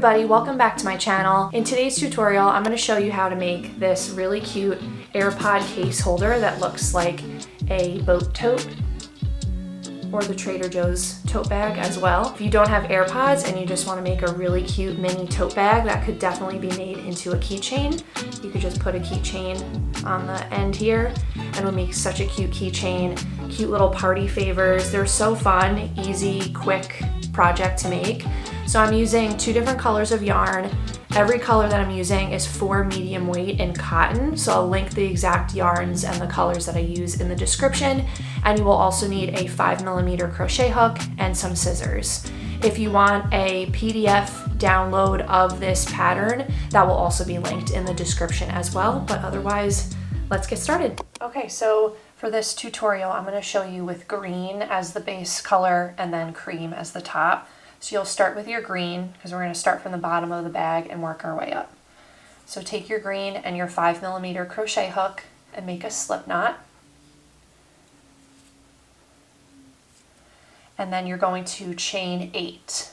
everybody, welcome back to my channel. In today's tutorial, I'm going to show you how to make this really cute AirPod case holder that looks like a boat tote or the Trader Joe's tote bag as well. If you don't have AirPods and you just want to make a really cute mini tote bag that could definitely be made into a keychain, you could just put a keychain on the end here and it'll make such a cute keychain. Cute little party favors. They're so fun, easy, quick project to make. So I'm using 2 different colors of yarn. Every color that I'm using is 4 medium weight in cotton, so I'll link the exact yarns and the colors that I use in the description, and you will also need a 5mm crochet hook and some scissors. If you want a PDF download of this pattern, that will also be linked in the description as well, but otherwise, let's get started. Okay, so for this tutorial, I'm going to show you with green as the base color and then cream as the top. So you'll start with your green, because we're going to start from the bottom of the bag and work our way up. So take your green and your 5mm crochet hook and make a slip knot. And then you're going to chain 8.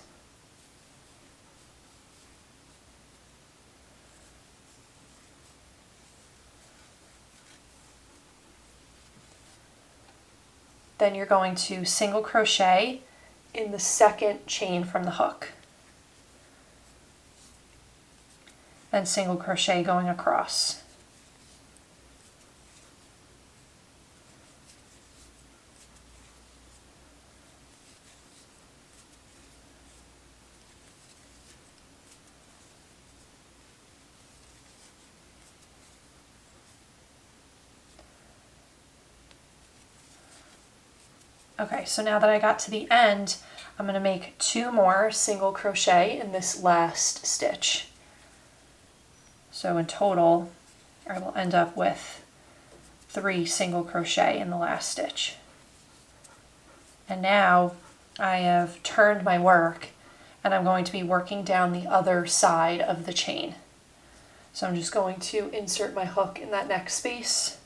Then you're going to single crochet in the second chain from the hook. Then single crochet going across. Okay, so now that I got to the end, I'm going to make 2 more single crochet in this last stitch. So in total, I will end up with 3 single crochet in the last stitch. And now I have turned my work and I'm going to be working down the other side of the chain. So I'm just going to insert my hook in that next space,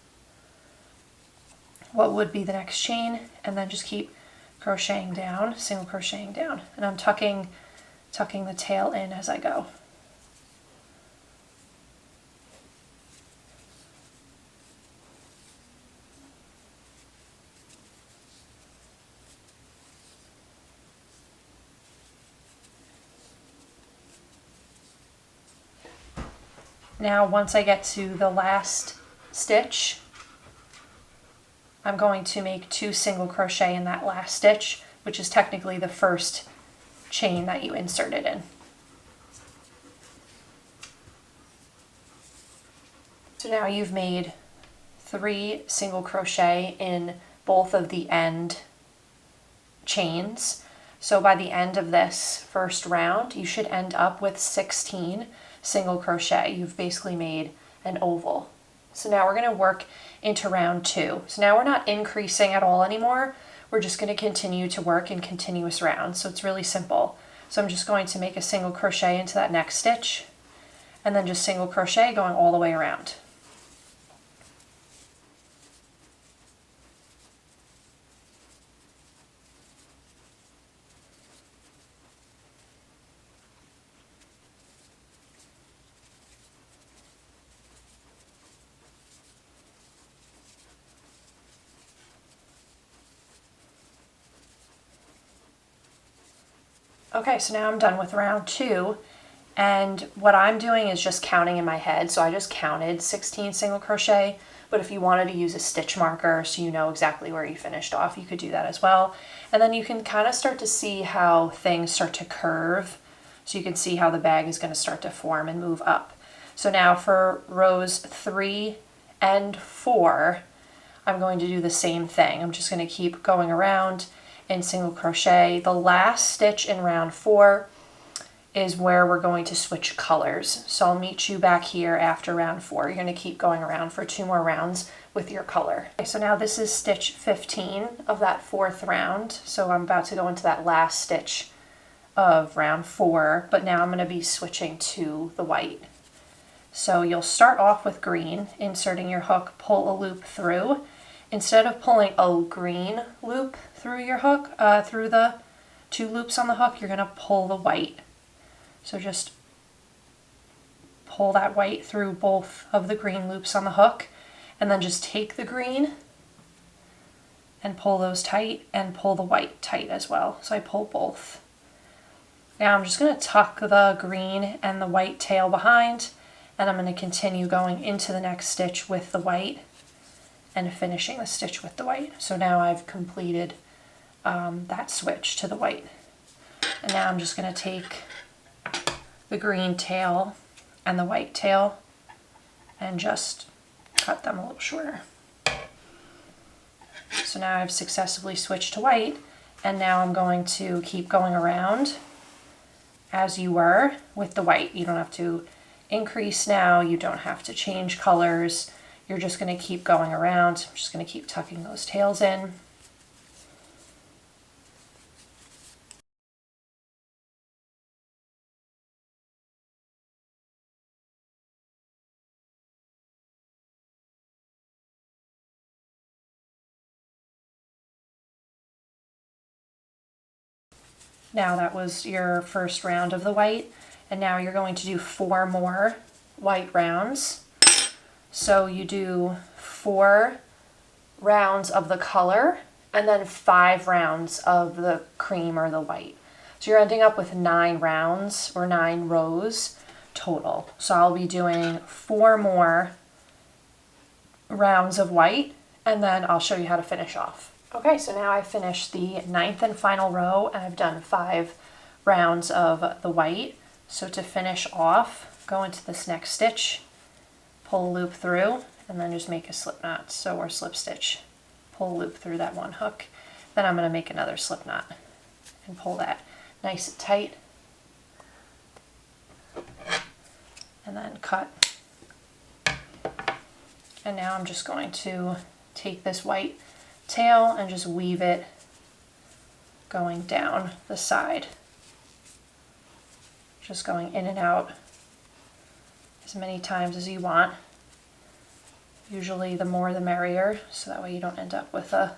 what would be the next chain, and then just keep crocheting down, single crocheting down, and I'm tucking the tail in as I go. Now once I get to the last stitch, I'm going to make 2 single crochet in that last stitch, which is technically the first chain that you inserted in. So now you've made 3 single crochet in both of the end chains. So by the end of this first round, you should end up with 16 single crochet. You've basically made an oval. So now we're going to work into round 2. So now we're not increasing at all anymore. We're just going to continue to work in continuous rounds. So it's really simple. So I'm just going to make a single crochet into that next stitch and then just single crochet going all the way around. Okay, so now I'm done with round 2, and what I'm doing is just counting in my head. So I just counted 16 single crochet, but if you wanted to use a stitch marker so you know exactly where you finished off, you could do that as well. And then you can kind of start to see how things start to curve. So you can see how the bag is going to start to form and move up. So now for rows 3 and 4, I'm going to do the same thing. I'm just going to keep going around in single crochet. The last stitch in round 4 is where we're going to switch colors. So I'll meet you back here after round 4. You're going to keep going around for 2 more rounds with your color. Okay, so now this is stitch 15 of that 4th round. So I'm about to go into that last stitch of round 4, but now I'm going to be switching to the white. So you'll start off with green, inserting your hook, pull a loop through. Instead of pulling a green loop through your hook, through the 2 loops on the hook, you're going to pull the white. So just pull that white through both of the green loops on the hook, and then just take the green and pull those tight and pull the white tight as well. So I pull both. Now I'm just going to tuck the green and the white tail behind, and I'm going to continue going into the next stitch with the white and finishing the stitch with the white. So now I've completed that switch to the white. And now I'm just going to take the green tail and the white tail and just cut them a little shorter. So now I've successfully switched to white, and now I'm going to keep going around as you were with the white. You don't have to increase now, you don't have to change colors, you're just going to keep going around. I'm just going to keep tucking those tails in. Now that was your first round of the white, and now you're going to do 4 more white rounds. So you do 4 rounds of the color and then 5 rounds of the cream or the white. So you're ending up with 9 rounds or 9 rows total. So I'll be doing 4 more rounds of white, and then I'll show you how to finish off. Okay, so now I've finished the 9th and final row, and I've done 5 rounds of the white. So to finish off, go into this next stitch, pull a loop through, and then just make a slip knot. So or slip stitch, pull a loop through that one hook. Then I'm going to make another slip knot and pull that nice and tight, and then cut. And now I'm just going to take this white tail and just weave it going down the side, just going in and out as many times as you want. Usually the more the merrier, so that way you don't end up with a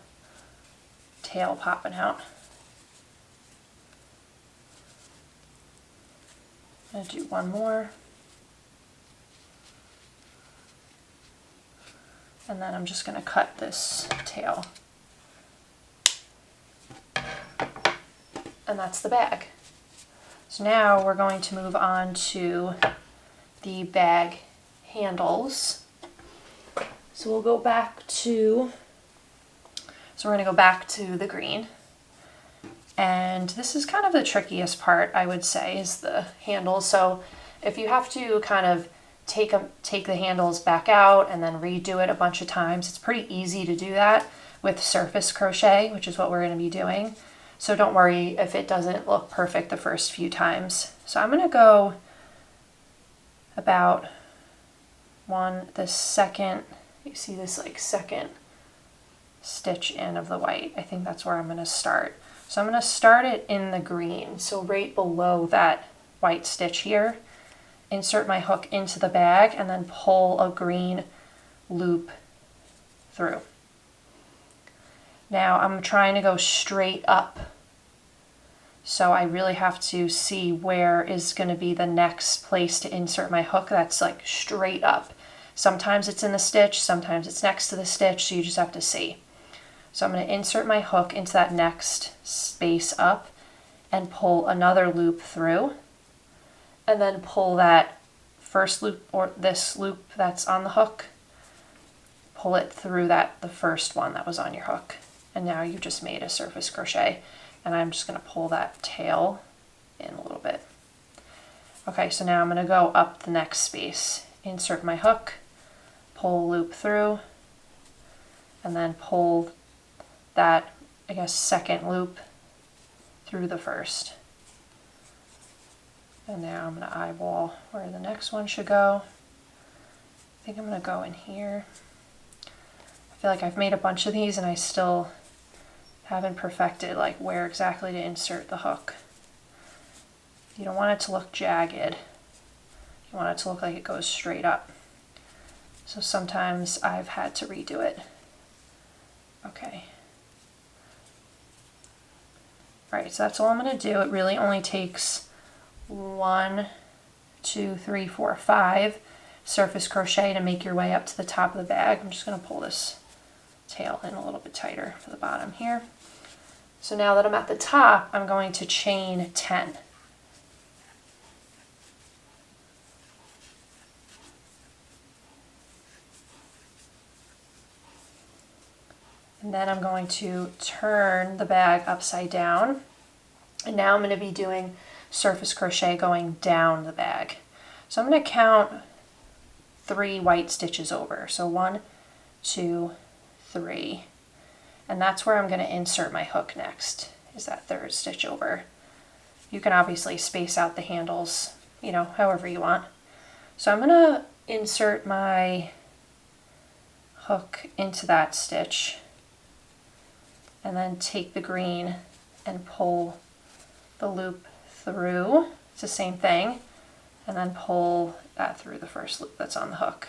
tail popping out. I'm going to do 1 more, and then I'm just going to cut this tail. And that's the bag. So now we're going to move on to the bag handles. So we'll go back to, so we're going to go back to the green. And this is kind of the trickiest part, I would say, is the handles. So if you have to kind of take the handles back out and then redo it a bunch of times, it's pretty easy to do that with surface crochet, which is what we're going to be doing. So don't worry if it doesn't look perfect the first few times. So I'm going to go about the second, you see this like second stitch in of the white. I think that's where I'm going to start. So I'm going to start it in the green, so right below that white stitch here. Insert my hook into the bag and then pull a green loop through. Now I'm trying to go straight up, so I really have to see where is going to be the next place to insert my hook that's like straight up. Sometimes it's in the stitch, sometimes it's next to the stitch, so you just have to see. So I'm going to insert my hook into that next space up and pull another loop through, and then pull that first loop or this loop that's on the hook, pull it through the first one that was on your hook. And now you just made a surface crochet, and I'm just going to pull that tail in a little bit. Okay, so now I'm going to go up the next space, insert my hook, pull a loop through, and then pull that, I guess, second loop through the first. And now I'm going to eyeball where the next one should go. I think I'm going to go in here. I feel like I've made a bunch of these and I still haven't perfected like where exactly to insert the hook. You don't want it to look jagged. You want it to look like it goes straight up. So sometimes I've had to redo it. Okay. Alright, so that's all I'm going to do. It really only takes 1, 2, 3, 4, 5 surface crochet to make your way up to the top of the bag. I'm just going to pull this tail in a little bit tighter for the bottom here. So now that I'm at the top, I'm going to chain 10. And then I'm going to turn the bag upside down. And now I'm going to be doing surface crochet going down the bag. So I'm going to count 3 white stitches over. So 1, 2, 3. And that's where I'm going to insert my hook next, is that 3rd stitch over. You can obviously space out the handles, you know, however you want. So I'm going to insert my hook into that stitch and then take the green and pull the loop through. It's the same thing. And then pull that through the first loop that's on the hook.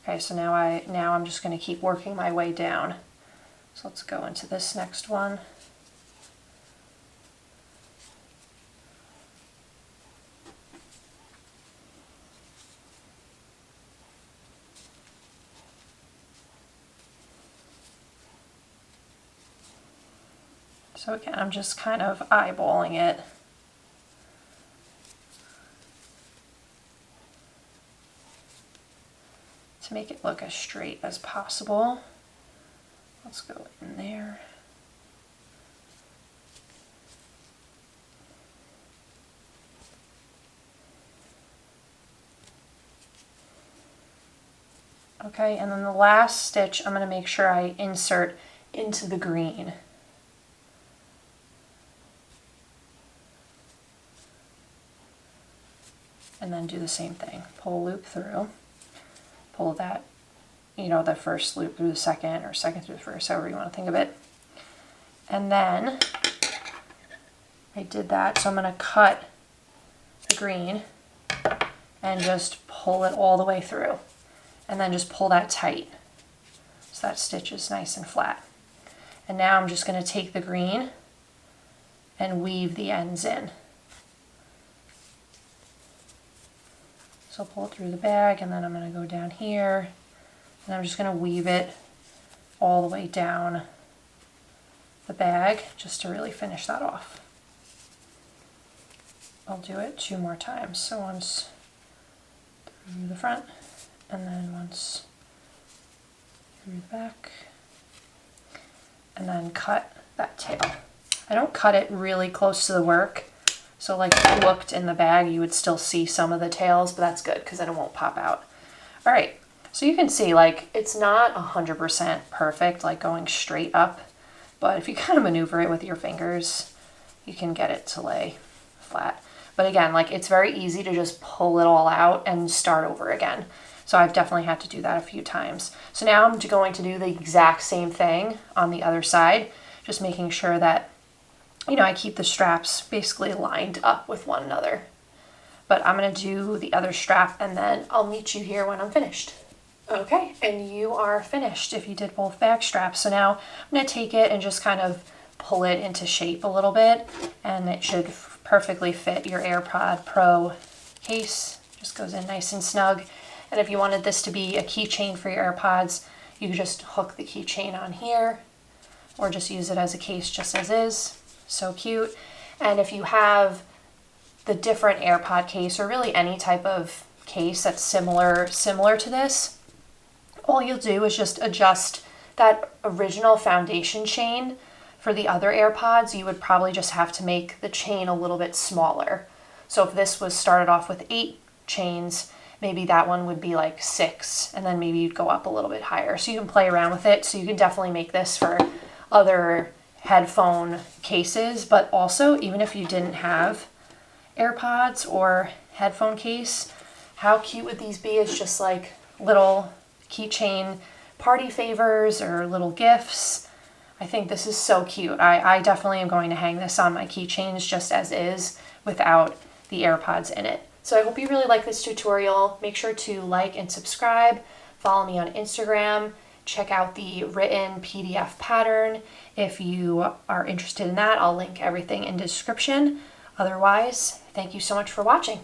Okay, so now I'm just going to keep working my way down. So let's go into this next one. So again, I'm just kind of eyeballing it. To make it look as straight as possible. Let's go in there. Okay, and then the last stitch, I'm going to make sure I insert into the green. And then do the same thing. Pull a loop through. Pull that, you know, the first loop through the second, or second through the first, however you want to think of it. And then I did that, so I'm going to cut the green and just pull it all the way through. And then just pull that tight so that stitch is nice and flat. And now I'm just going to take the green and weave the ends in. So pull it through the bag, and then I'm going to go down here, and I'm just going to weave it all the way down the bag just to really finish that off. I'll do it 2 more times. So once through the front, and then once through the back, and then cut that tail. I don't cut it really close to the work. So like if you looked in the bag, you would still see some of the tails, but that's good because then it won't pop out. All right, so you can see like it's not 100% perfect, like going straight up, but if you kind of maneuver it with your fingers, you can get it to lay flat. But again, like it's very easy to just pull it all out and start over again. So I've definitely had to do that a few times. So now I'm going to do the exact same thing on the other side, just making sure that, you know, I keep the straps basically lined up with one another. But I'm going to do the other strap and then I'll meet you here when I'm finished. Okay, and you are finished if you did both back straps. So now I'm going to take it and just kind of pull it into shape a little bit, and it should perfectly fit your AirPod Pro case. Just goes in nice and snug. And if you wanted this to be a keychain for your AirPods, you could just hook the keychain on here or just use it as a case just as is. So cute. And if you have the different AirPod case, or really any type of case that's similar to this, all you'll do is just adjust that original foundation chain. For the other AirPods, you would probably just have to make the chain a little bit smaller. So if this was started off with 8 chains, maybe that one would be like 6, and then maybe you'd go up a little bit higher. So you can play around with it. So you can definitely make this for other headphone cases, but also even if you didn't have AirPods or headphone case, how cute would these be as just like little keychain party favors or little gifts? I think this is so cute. I definitely am going to hang this on my keychains just as is without the AirPods in it. So I hope you really like this tutorial. Make sure to like and subscribe. Follow me on Instagram. Check out the written PDF pattern. If you are interested in that, I'll link everything in the description. Otherwise, thank you so much for watching.